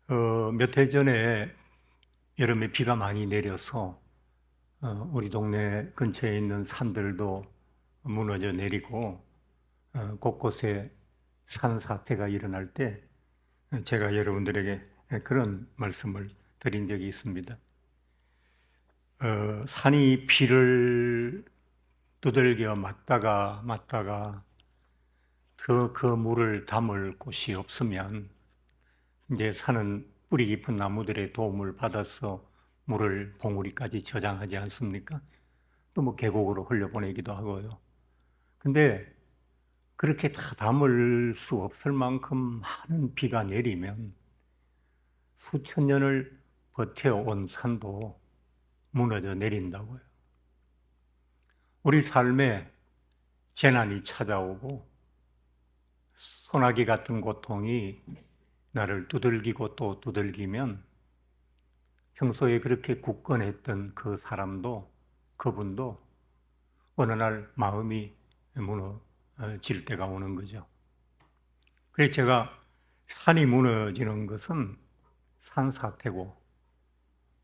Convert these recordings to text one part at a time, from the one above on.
몇 해 전에 여름에 비가 많이 내려서 우리 동네 근처에 있는 산들도 무너져 내리고 곳곳에 산사태가 일어날 때 제가 여러분들에게 그런 말씀을 드린 적이 있습니다. 산이 비를 두들겨 맞다가 그 물을 담을 곳이 없으면 이제 산은 뿌리 깊은 나무들의 도움을 받아서 물을 봉우리까지 저장하지 않습니까? 또 뭐 계곡으로 흘려보내기도 하고요. 근데 그렇게 다 담을 수 없을 만큼 많은 비가 내리면 수천 년을 버텨온 산도 무너져 내린다고요. 우리 삶에 재난이 찾아오고 소나기 같은 고통이 나를 두들기고 또 두들기면 평소에 그렇게 굳건했던 그 사람도, 그분도 어느 날 마음이 무너질 때가 오는 거죠. 그래서 제가 산이 무너지는 것은 산사태고,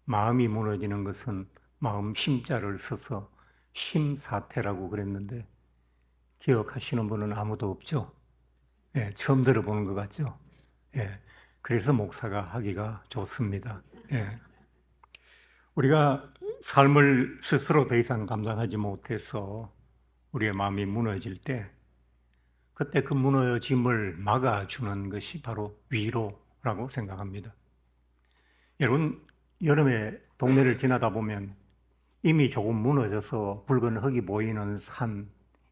마음이 무너지는 것은 마음 심자를 써서 심사태라고 그랬는데, 기억하시는 분은 아무도 없죠? 예, 처음 들어보는 것 같죠? 예, 그래서 목사가 하기가 좋습니다. 예. 우리가 삶을 스스로 더 이상 감당하지 못해서 우리의 마음이 무너질 때 그때 그 무너짐을 막아주는 것이 바로 위로라고 생각합니다. 여러분, 여름에 동네를 지나다 보면 이미 조금 무너져서 붉은 흙이 보이는 산,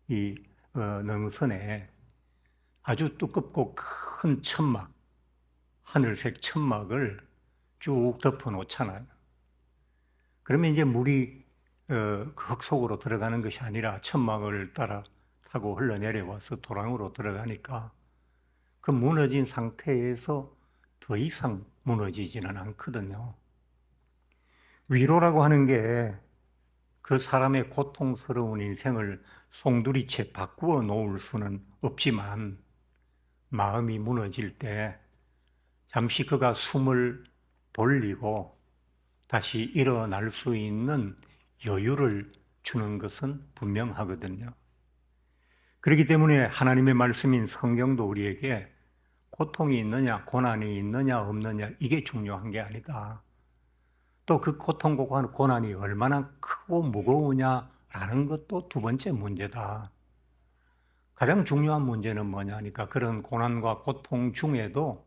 이 능선에 아주 두껍고 큰 천막, 하늘색 천막을 쭉 덮어 놓잖아요. 그러면 이제 물이 그 흙 속으로 들어가는 것이 아니라 천막을 따라 타고 흘러내려와서 도랑으로 들어가니까 그 무너진 상태에서 더 이상 무너지지는 않거든요. 위로라고 하는 게 그 사람의 고통스러운 인생을 송두리째 바꾸어 놓을 수는 없지만 마음이 무너질 때 잠시 그가 숨을 돌리고 다시 일어날 수 있는 여유를 주는 것은 분명하거든요. 그렇기 때문에 하나님의 말씀인 성경도 우리에게 고통이 있느냐, 고난이 있느냐, 없느냐, 이게 중요한 게 아니다. 또 그 고통과 고난이 얼마나 크고 무거우냐라는 것도 두 번째 문제다. 가장 중요한 문제는 뭐냐니까 그런 고난과 고통 중에도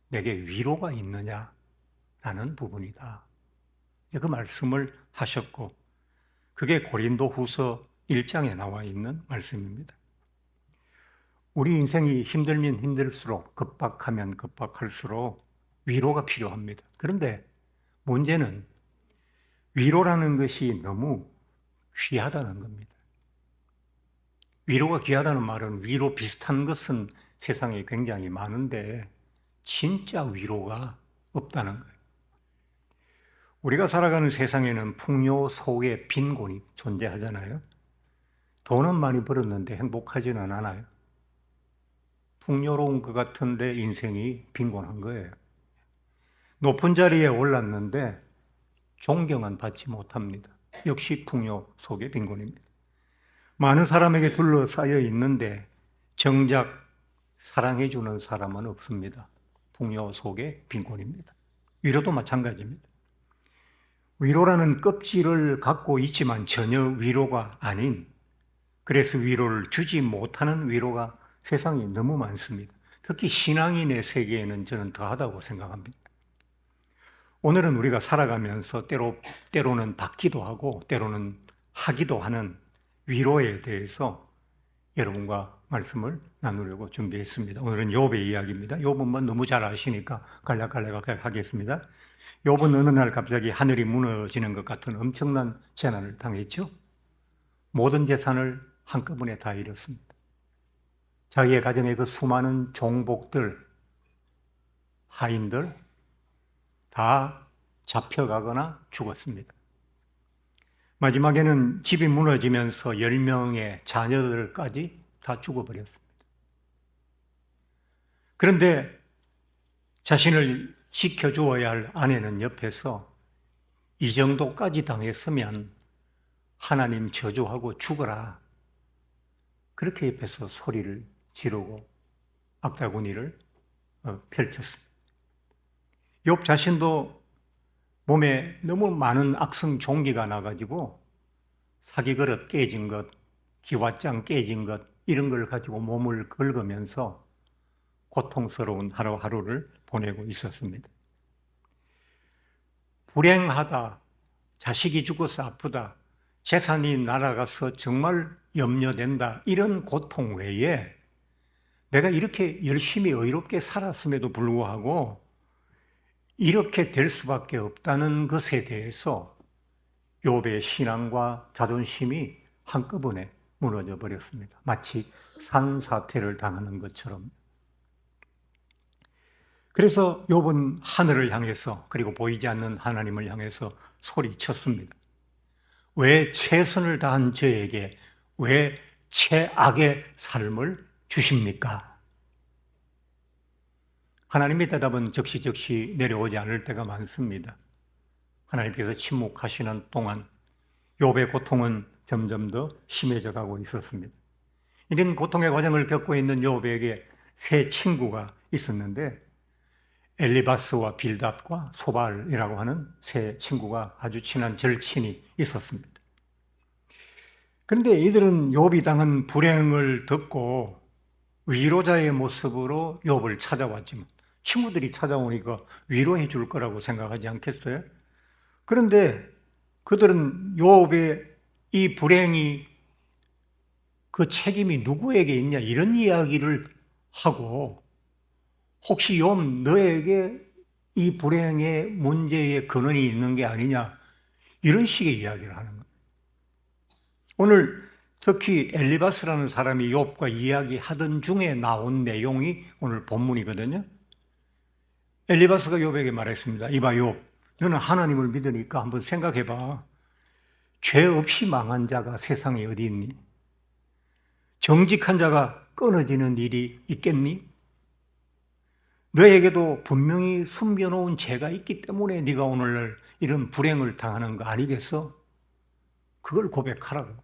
내게 위로가 있느냐라는 부분이다. 그 말씀을 하셨고 그게 고린도후서 1장에 나와 있는 말씀입니다. 우리 인생이 힘들면 힘들수록 급박하면 급박할수록 위로가 필요합니다. 그런데 문제는 위로라는 것이 너무 귀하다는 겁니다. 위로가 귀하다는 말은 위로 비슷한 것은 세상에 굉장히 많은데 진짜 위로가 없다는 거예요. 우리가 살아가는 세상에는 풍요 속에 빈곤이 존재하잖아요. 돈은 많이 벌었는데 행복하지는 않아요. 풍요로운 것 같은데 인생이 빈곤한 거예요. 높은 자리에 올랐는데 존경은 받지 못합니다. 역시 풍요 속의 빈곤입니다. 많은 사람에게 둘러싸여 있는데 정작 사랑해주는 사람은 없습니다. 풍요 속의 빈곤입니다. 위로도 마찬가지입니다. 위로라는 껍질을 갖고 있지만 전혀 위로가 아닌, 그래서 위로를 주지 못하는 위로가 세상에 너무 많습니다. 특히 신앙인의 세계에는 저는 더하다고 생각합니다. 오늘은 우리가 살아가면서 때로는 받기도 하고 때로는 하기도 하는 위로에 대해서 여러분과 말씀을 나누려고 준비했습니다. 오늘은 욥의 이야기입니다. 욥은 너무 잘 아시니까 간략간략하게 하겠습니다. 욥은 어느 날 갑자기 하늘이 무너지는 것 같은 엄청난 재난을 당했죠. 모든 재산을 한꺼번에 다 잃었습니다. 자기의 가정의 그 수많은 종복들, 하인들 다 잡혀가거나 죽었습니다. 마지막에는 집이 무너지면서 10명의 자녀들까지 다 죽어버렸습니다. 그런데 자신을 지켜주어야 할 아내는 옆에서 이 정도까지 당했으면 하나님 저주하고 죽어라. 그렇게 옆에서 소리를 지르고 악다구니를 펼쳤습니다. 욥 자신도 몸에 너무 많은 악성 종기가 나가지고 사기그릇 깨진 것, 기왓장 깨진 것 이런 걸 가지고 몸을 긁으면서 고통스러운 하루하루를 보내고 있었습니다. 불행하다, 자식이 죽어서 아프다, 재산이 날아가서 정말 염려된다 이런 고통 외에 내가 이렇게 열심히 의롭게 살았음에도 불구하고 이렇게 될 수밖에 없다는 것에 대해서 욥의 신앙과 자존심이 한꺼번에 무너져 버렸습니다. 마치 산사태를 당하는 것처럼. 그래서 욥은 하늘을 향해서 그리고 보이지 않는 하나님을 향해서 소리쳤습니다. 왜 최선을 다한 저에게 왜 최악의 삶을 주십니까? 하나님의 대답은 적시적시 내려오지 않을 때가 많습니다. 하나님께서 침묵하시는 동안 욥의 고통은 점점 더 심해져 가고 있었습니다. 이런 고통의 과정을 겪고 있는 욥에게 세 친구가 있었는데 엘리바스와 빌닷과 소발이라고 하는 세 친구가 아주 친한 절친이 있었습니다. 그런데 이들은 욥이 당한 불행을 듣고 위로자의 모습으로 욥을 찾아왔지만 친구들이 찾아오니까 위로해 줄 거라고 생각하지 않겠어요? 그런데 그들은 욥의 이 불행이 그 책임이 누구에게 있냐 이런 이야기를 하고 혹시 욥 너에게 이 불행의 문제의 근원이 있는 게 아니냐 이런 식의 이야기를 하는 거예요. 오늘 특히 엘리바스라는 사람이 욥과 이야기하던 중에 나온 내용이 오늘 본문이거든요. 엘리바스가 욥에게 말했습니다. 이봐 욥, 너는 하나님을 믿으니까 한번 생각해봐. 죄 없이 망한 자가 세상에 어디 있니? 정직한 자가 끊어지는 일이 있겠니? 너에게도 분명히 숨겨놓은 죄가 있기 때문에 네가 오늘날 이런 불행을 당하는 거 아니겠어? 그걸 고백하라고.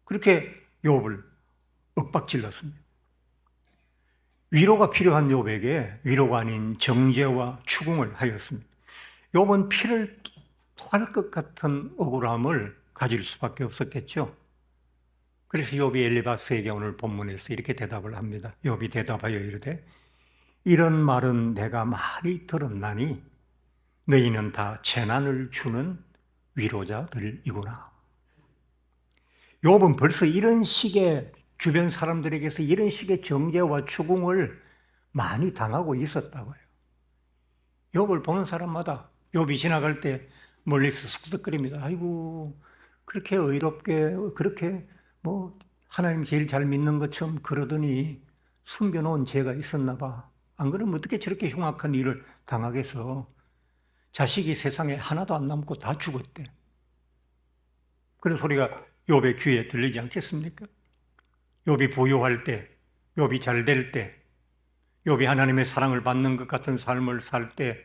그렇게 욥을 윽박질렀습니다. 위로가 필요한 욥에게 위로가 아닌 정죄와 추궁을 하였습니다. 욥은 피를 토할 것 같은 억울함을 가질 수밖에 없었겠죠. 그래서 욥이 엘리바스에게 오늘 본문에서 이렇게 대답을 합니다. 욥이 대답하여 이르되 이런 말은 내가 많이 들었나니 너희는 다 재난을 주는 위로자들이구나. 욥은 벌써 이런 식의 주변 사람들에게서 이런 식의 정죄와 추궁을 많이 당하고 있었다고요. 욥을 보는 사람마다 욥이 지나갈 때 멀리서 쑥덕거립니다. 아이고 그렇게 의롭게 그렇게 하나님 제일 잘 믿는 것처럼 그러더니 숨겨놓은 죄가 있었나 봐. 안 그러면 어떻게 저렇게 흉악한 일을 당하겠어. 자식이 세상에 하나도 안 남고 다 죽었대. 그런 소리가 욥의 귀에 들리지 않겠습니까? 욥이 부유할 때, 욥이 잘 될 때, 욥이 하나님의 사랑을 받는 것 같은 삶을 살 때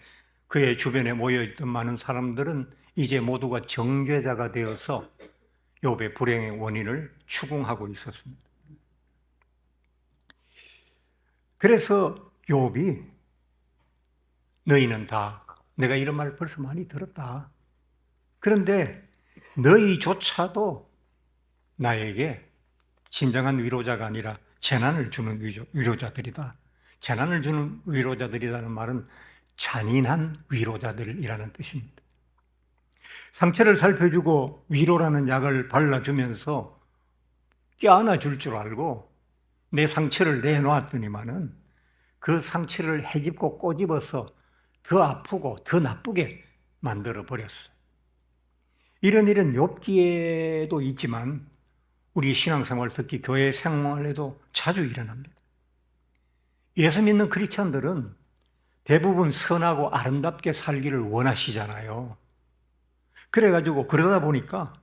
그의 주변에 모여있던 많은 사람들은 이제 모두가 정죄자가 되어서 욥의 불행의 원인을 추궁하고 있었습니다. 그래서 욥이 너희는 다 내가 이런 말 벌써 많이 들었다. 그런데 너희조차도 나에게 진정한 위로자가 아니라 재난을 주는 위로자들이다. 재난을 주는 위로자들이라는 말은 잔인한 위로자들이라는 뜻입니다. 상처를 살펴주고 위로라는 약을 발라주면서 껴안아줄 줄 알고 내 상처를 내놓았더니만은 그 상처를 헤집고 꼬집어서 더 아프고 더 나쁘게 만들어 버렸어요. 이런 일은 욥기에도 있지만 우리 신앙생활, 특히 교회 생활에도 자주 일어납니다. 예수 믿는 크리스천들은 대부분 선하고 아름답게 살기를 원하시잖아요. 그래가지고 그러다 보니까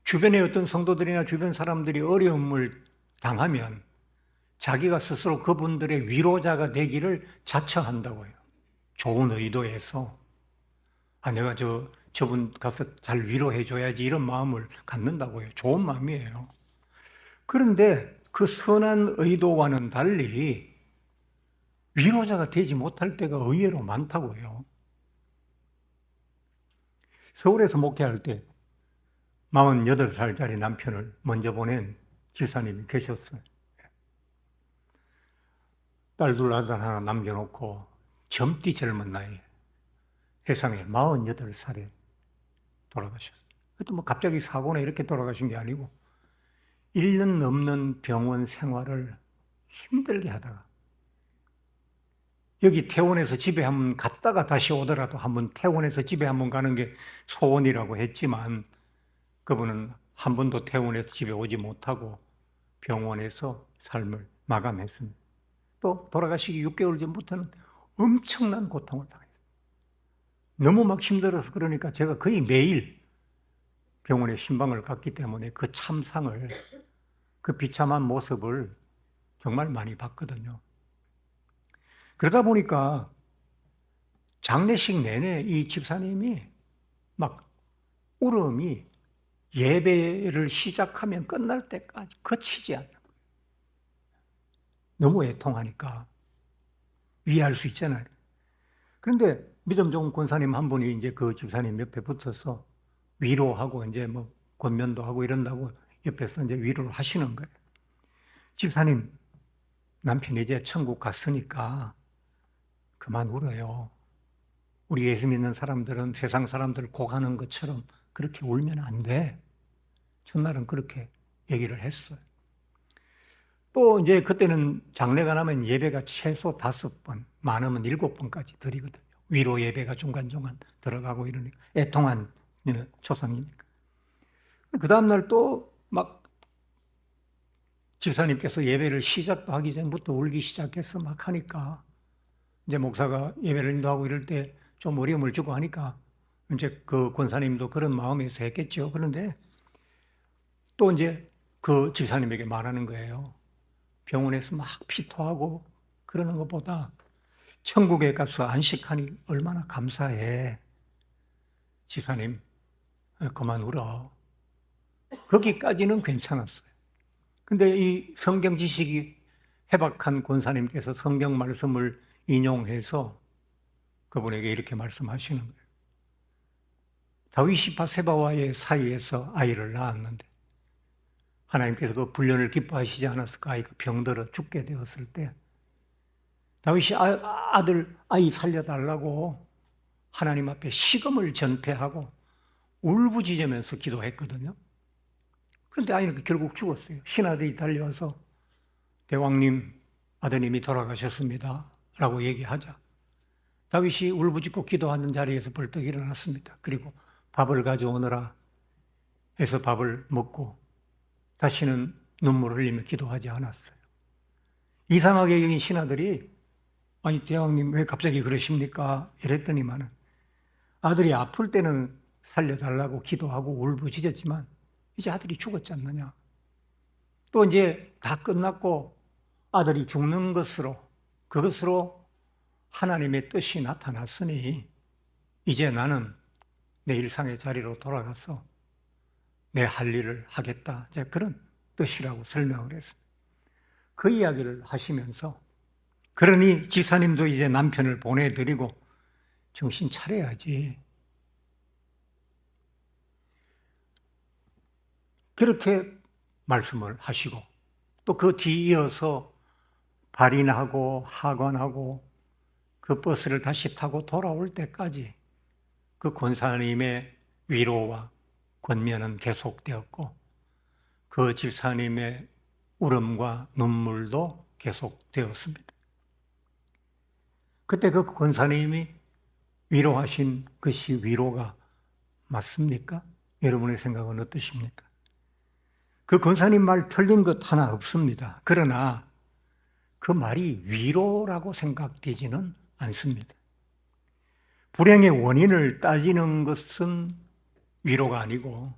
주변의 어떤 성도들이나 주변 사람들이 어려움을 당하면 자기가 스스로 그분들의 위로자가 되기를 자처한다고요. 좋은 의도에서 내가 저분 가서 잘 위로해줘야지 이런 마음을 갖는다고요. 좋은 마음이에요. 그런데 그 선한 의도와는 달리 위로자가 되지 못할 때가 의외로 많다고요. 서울에서 목회할 때 48살짜리 남편을 먼저 보낸 집사님이 계셨어요. 딸 둘 아들 하나 남겨놓고 젊디 젊은 나이에 세상에 48살에 돌아가셨어요. 그것도 뭐 갑자기 사고나 이렇게 돌아가신 게 아니고 1년 넘는 병원 생활을 힘들게 하다가 여기 퇴원해서 집에 한번 갔다가 다시 오더라도 한번 퇴원해서 집에 한번 가는 게 소원이라고 했지만 그분은 한 번도 퇴원해서 집에 오지 못하고 병원에서 삶을 마감했습니다. 또 돌아가시기 6개월 전부터는 엄청난 고통을 당했어요. 너무 막 힘들어서 그러니까 제가 거의 매일 병원에 신방을 갔기 때문에 그 참상을, 그 비참한 모습을 정말 많이 봤거든요. 그러다 보니까 장례식 내내 이 집사님이 막 울음이 예배를 시작하면 끝날 때까지 그치지 않는 거예요. 너무 애통하니까 이해할 수 있잖아요. 그런데 믿음 좋은 권사님 한 분이 이제 그 집사님 옆에 붙어서 위로하고 이제 뭐 권면도 하고 이런다고 옆에서 이제 위로를 하시는 거예요. 집사님, 남편이 이제 천국 갔으니까 그만 울어요. 우리 예수 믿는 사람들은 세상 사람들 고가는 것처럼 그렇게 울면 안 돼. 첫날은 그렇게 얘기를 했어요. 또 이제 그때는 장례가 나면 예배가 최소 5번, 많으면 7번까지 드리거든요. 위로 예배가 중간중간 들어가고 이러니까 애통한 초상이니까. 그 다음날 또 막 집사님께서 예배를 시작도 하기 전부터 울기 시작해서 막 하니까 이제 목사가 예배를 인도하고 이럴 때 좀 어려움을 주고 하니까 이제 그 권사님도 그런 마음에서 했겠죠. 그런데 또 이제 그 집사님에게 말하는 거예요. 병원에서 막 피토하고 그러는 것보다 천국에 가서 안식하니 얼마나 감사해. 집사님, 그만 울어. 거기까지는 괜찮았어요. 근데 이 성경 지식이 해박한 권사님께서 성경 말씀을 인용해서 그분에게 이렇게 말씀하시는 거예요. 다윗이 바세바와의 사이에서 아이를 낳았는데 하나님께서 그 분련을 기뻐하시지 않았을까? 아이가 병들어 죽게 되었을 때 다윗이 아이 살려달라고 하나님 앞에 시금을 전폐하고 울부짖으면서 기도했거든요. 그런데 아이는 결국 죽었어요. 신하들이 달려와서 대왕님, 아드님이 돌아가셨습니다 라고 얘기하자 다윗이 울부짖고 기도하는 자리에서 벌떡 일어났습니다. 그리고 밥을 가져오너라 해서 밥을 먹고 다시는 눈물을 흘리며 기도하지 않았어요. 이상하게 여긴 신하들이 아니 대왕님 왜 갑자기 그러십니까? 이랬더니만은 아들이 아플 때는 살려달라고 기도하고 울부짖었지만 이제 아들이 죽었지 않느냐. 또 이제 다 끝났고 아들이 죽는 그것으로 하나님의 뜻이 나타났으니 이제 나는 내 일상의 자리로 돌아가서 내 할 일을 하겠다. 그런 뜻이라고 설명을 했습니다. 그 이야기를 하시면서 그러니 집사님도 이제 남편을 보내드리고 정신 차려야지. 그렇게 말씀을 하시고 또 그 뒤이어서 발인하고 하관하고 그 버스를 다시 타고 돌아올 때까지 그 권사님의 위로와 권면은 계속되었고 그 집사님의 울음과 눈물도 계속되었습니다. 그때 그 권사님이 위로하신 것이 위로가 맞습니까? 여러분의 생각은 어떠십니까? 그 권사님 말 틀린 것 하나 없습니다. 그러나 그 말이 위로라고 생각되지는 않습니다. 불행의 원인을 따지는 것은 위로가 아니고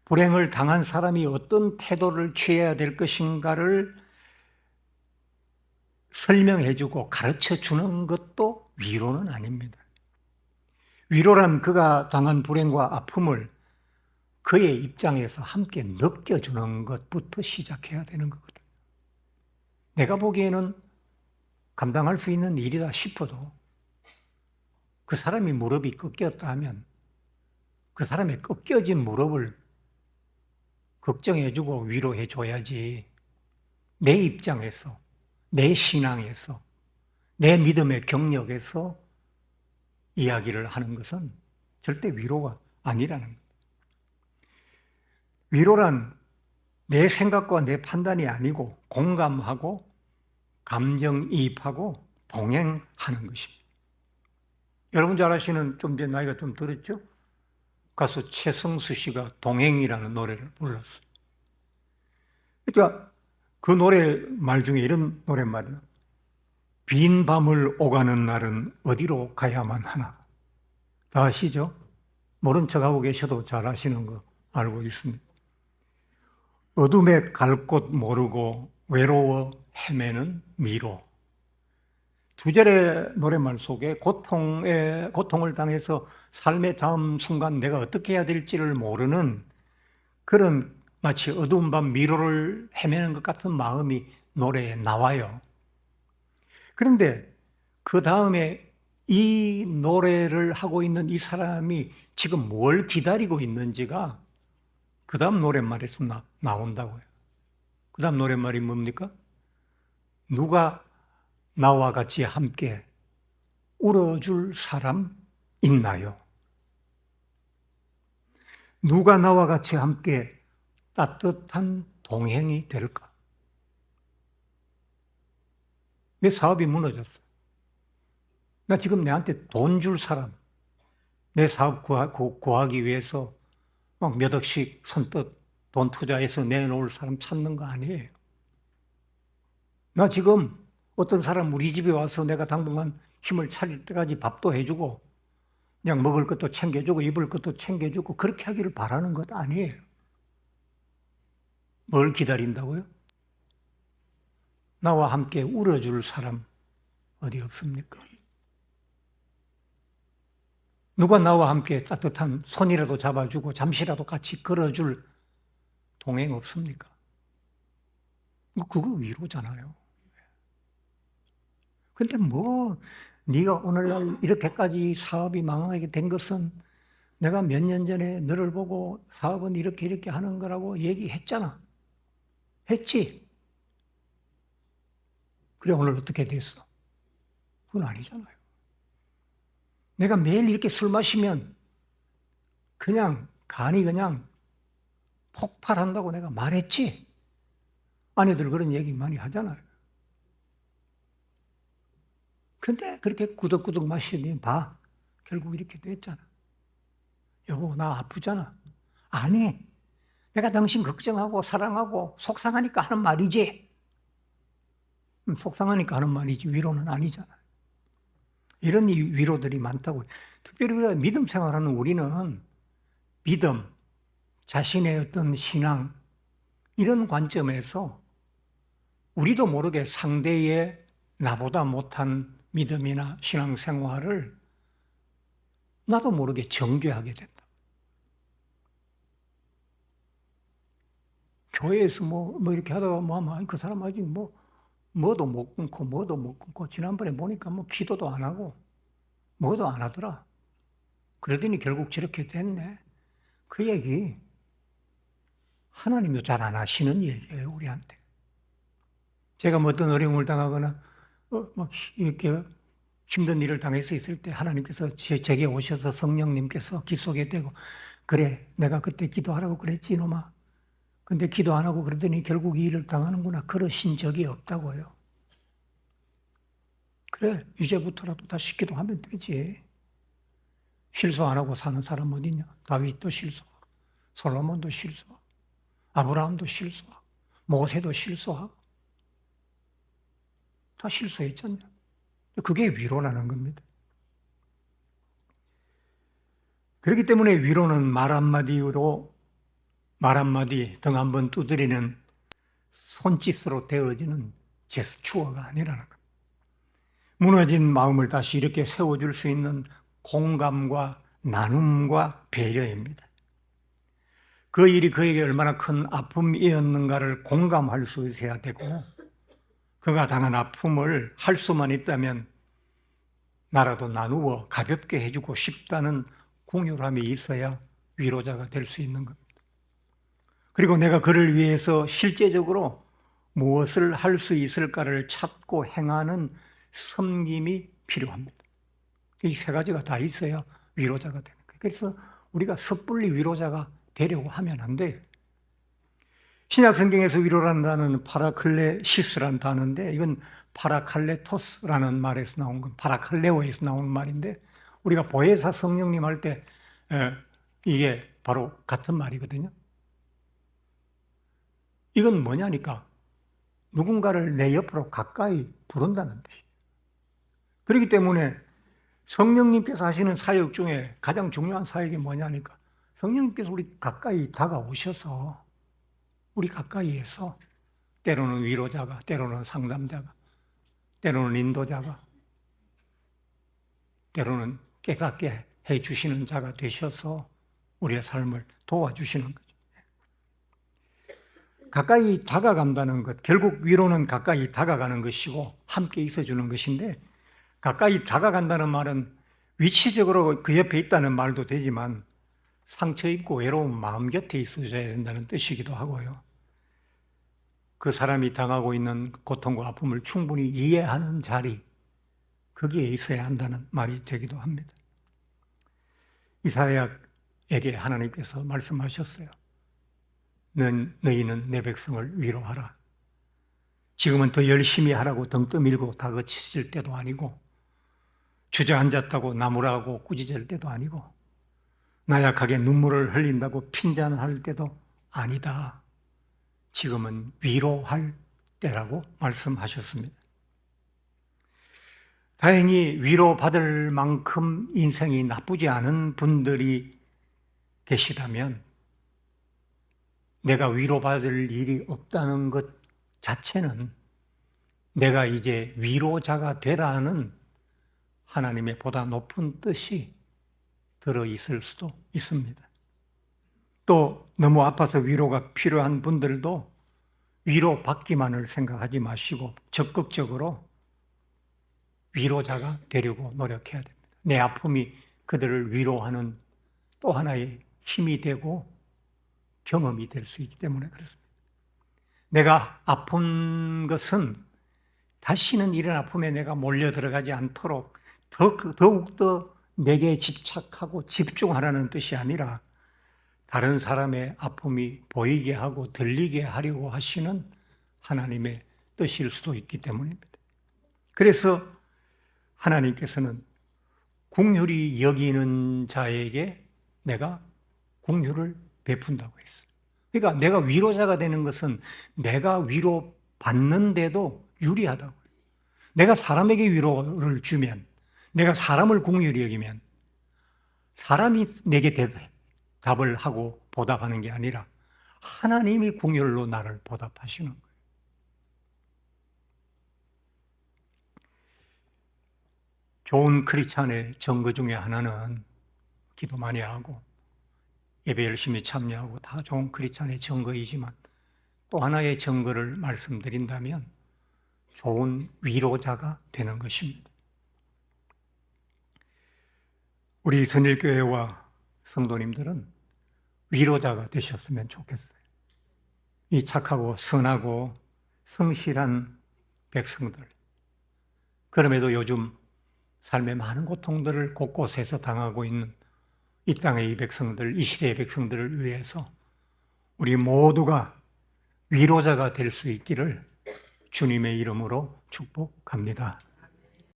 불행을 당한 사람이 어떤 태도를 취해야 될 것인가를 설명해주고 가르쳐주는 것도 위로는 아닙니다. 위로란 그가 당한 불행과 아픔을 그의 입장에서 함께 느껴주는 것부터 시작해야 되는 거거든요. 내가 보기에는 감당할 수 있는 일이다 싶어도 그 사람이 무릎이 꺾였다 하면 그 사람의 꺾여진 무릎을 걱정해주고 위로해줘야지. 내 입장에서, 내 신앙에서, 내 믿음의 경력에서 이야기를 하는 것은 절대 위로가 아니라는 거예요. 위로란 내 생각과 내 판단이 아니고 공감하고 감정이입하고 동행하는 것입니다. 여러분 잘 아시는, 좀 이제 나이가 좀 들었죠? 가수 최성수 씨가 동행이라는 노래를 불렀어요. 그러니까 그 노래말 중에 이런 노랫말이에요. 빈 밤을 오가는 날은 어디로 가야만 하나. 다 아시죠? 모른 척하고 계셔도 잘 아시는 거 알고 있습니다. 어둠에 갈 곳 모르고 외로워 헤매는 미로. 두 절의 노랫말 속에 고통을 당해서 삶의 다음 순간 내가 어떻게 해야 될지를 모르는 그런 마치 어두운 밤 미로를 헤매는 것 같은 마음이 노래에 나와요. 그런데 그 다음에 이 노래를 하고 있는 이 사람이 지금 뭘 기다리고 있는지가 그 다음 노랫말에서 나온다고요. 그 다음 노랫말이 뭡니까? 누가 나와 같이 함께 울어줄 사람 있나요? 누가 나와 같이 함께 따뜻한 동행이 될까? 내 사업이 무너졌어. 나 지금 내한테 돈 줄 사람, 내 사업 구하기 위해서 막 몇 억씩 선뜻 돈 투자해서 내놓을 사람 찾는 거 아니에요. 나 지금 어떤 사람 우리 집에 와서 내가 당분간 힘을 차릴 때까지 밥도 해주고 그냥 먹을 것도 챙겨주고 입을 것도 챙겨주고 그렇게 하기를 바라는 것 아니에요. 뭘 기다린다고요? 나와 함께 울어줄 사람 어디 없습니까? 누가 나와 함께 따뜻한 손이라도 잡아주고 잠시라도 같이 걸어줄 동행 없습니까? 그거 위로잖아요. 근데 네가 오늘날 이렇게까지 사업이 망하게 된 것은 내가 몇 년 전에 너를 보고 사업은 이렇게 하는 거라고 얘기했잖아. 했지? 그래, 오늘 어떻게 됐어? 그건 아니잖아요. 내가 매일 이렇게 술 마시면 그냥 간이 그냥 폭발한다고 내가 말했지? 아내들 그런 얘기 많이 하잖아요. 근데 그렇게 꾸덕꾸덕 마시더니 봐. 결국 이렇게 됐잖아. 여보, 나 아프잖아. 아니, 내가 당신 걱정하고 사랑하고 속상하니까 하는 말이지. 속상하니까 하는 말이지 위로는 아니잖아. 이런 위로들이 많다고. 특별히 우리가 믿음 생활하는 우리는 믿음, 자신의 어떤 신앙 이런 관점에서 우리도 모르게 상대의 나보다 못한 믿음이나 신앙 생활을 나도 모르게 정죄하게 된다. 교회에서 뭐 이렇게 하다가 하면 그 사람 아직 뭐도 못 끊고 지난번에 보니까 기도도 안 하고 뭐도 안 하더라. 그러더니 결국 저렇게 됐네. 그 얘기 하나님도 잘 안 하시는 얘기예요, 우리한테. 제가 어떤 어려움을 당하거나 막 이렇게 힘든 일을 당해서 있을 때 하나님께서 제게 오셔서 성령님께서 귀 속에 대고 그래, 내가 그때 기도하라고 그랬지 이놈아. 근데 기도 안 하고 그러더니 결국 이 일을 당하는구나. 그러신 적이 없다고요. 그래, 이제부터라도 다시 기도하면 되지. 실수 안 하고 사는 사람 어디냐? 다윗도 실수하고, 솔로몬도 실수하고, 아브라함도 실수하고, 모세도 실수하고, 다 실수했잖아요. 그게 위로라는 겁니다. 그렇기 때문에 위로는 말 한마디로, 말 한마디 등 한번 두드리는 손짓으로 되어지는 제스처가 아니라는 겁니다. 무너진 마음을 다시 이렇게 세워줄 수 있는 공감과 나눔과 배려입니다. 그 일이 그에게 얼마나 큰 아픔이었는가를 공감할 수 있어야 되고, 그가 당한 아픔을 할 수만 있다면 나라도 나누어 가볍게 해주고 싶다는 공유함이 있어야 위로자가 될 수 있는 겁니다. 그리고 내가 그를 위해서 실제적으로 무엇을 할 수 있을까를 찾고 행하는 섬김이 필요합니다. 이 세 가지가 다 있어야 위로자가 되는 거예요. 그래서 우리가 섣불리 위로자가 되려고 하면 안 돼요. 신약 성경에서 위로라는 단어는 파라클레시스라는 단어인데, 이건 파라칼레토스라는 말에서 나온 건, 파라칼레오에서 나오는 말인데, 우리가 보혜사 성령님 할 때 이게 바로 같은 말이거든요. 이건 뭐냐니까 누군가를 내 옆으로 가까이 부른다는 뜻이에요. 그렇기 때문에 성령님께서 하시는 사역 중에 가장 중요한 사역이 뭐냐니까 성령님께서 우리 가까이 다가오셔서 우리 가까이에서 때로는 위로자가, 때로는 상담자가, 때로는 인도자가, 때로는 깨닫게 해주시는 자가 되셔서 우리의 삶을 도와주시는 거죠. 가까이 다가간다는 것, 결국 위로는 가까이 다가가는 것이고 함께 있어주는 것인데, 가까이 다가간다는 말은 위치적으로 그 옆에 있다는 말도 되지만 상처 입고 외로운 마음 곁에 있어줘야 된다는 뜻이기도 하고요. 그 사람이 당하고 있는 고통과 아픔을 충분히 이해하는 자리, 거기에 있어야 한다는 말이 되기도 합니다. 이사야에게 하나님께서 말씀하셨어요. 너희는 내 백성을 위로하라. 지금은 더 열심히 하라고 등 떠밀고 다그칠 때도 아니고, 주저앉았다고 나무라고 꾸짖을 때도 아니고, 나약하게 눈물을 흘린다고 핀잔할 때도 아니다. 지금은 위로할 때라고 말씀하셨습니다. 다행히 위로받을 만큼 인생이 나쁘지 않은 분들이 계시다면 내가 위로받을 일이 없다는 것 자체는 내가 이제 위로자가 되라는 하나님의 보다 높은 뜻이 들어있을 수도 있습니다. 또 너무 아파서 위로가 필요한 분들도 위로받기만을 생각하지 마시고 적극적으로 위로자가 되려고 노력해야 됩니다. 내 아픔이 그들을 위로하는 또 하나의 힘이 되고 경험이 될 수 있기 때문에 그렇습니다. 내가 아픈 것은 다시는 이런 아픔에 내가 몰려 들어가지 않도록 더욱더 내게 집착하고 집중하라는 뜻이 아니라 다른 사람의 아픔이 보이게 하고 들리게 하려고 하시는 하나님의 뜻일 수도 있기 때문입니다. 그래서 하나님께서는 긍휼히 여기는 자에게 내가 긍휼을 베푼다고 했어요. 그러니까 내가 위로자가 되는 것은 내가 위로받는데도 유리하다고. 내가 사람에게 위로를 주면, 내가 사람을 긍휼히 여기면 사람이 내게 답을 하고 보답하는 게 아니라 하나님이 긍휼로 나를 보답하시는 거예요. 좋은 크리스찬의 증거 중에 하나는 기도 많이 하고 예배 열심히 참여하고 다 좋은 크리스찬의 증거이지만 또 하나의 증거를 말씀드린다면 좋은 위로자가 되는 것입니다. 우리 선일교회와 성도님들은 위로자가 되셨으면 좋겠어요. 이 착하고 선하고 성실한 백성들, 그럼에도 요즘 삶의 많은 고통들을 곳곳에서 당하고 있는 이 땅의 이 백성들, 이 시대의 백성들을 위해서 우리 모두가 위로자가 될 수 있기를 주님의 이름으로 축복합니다.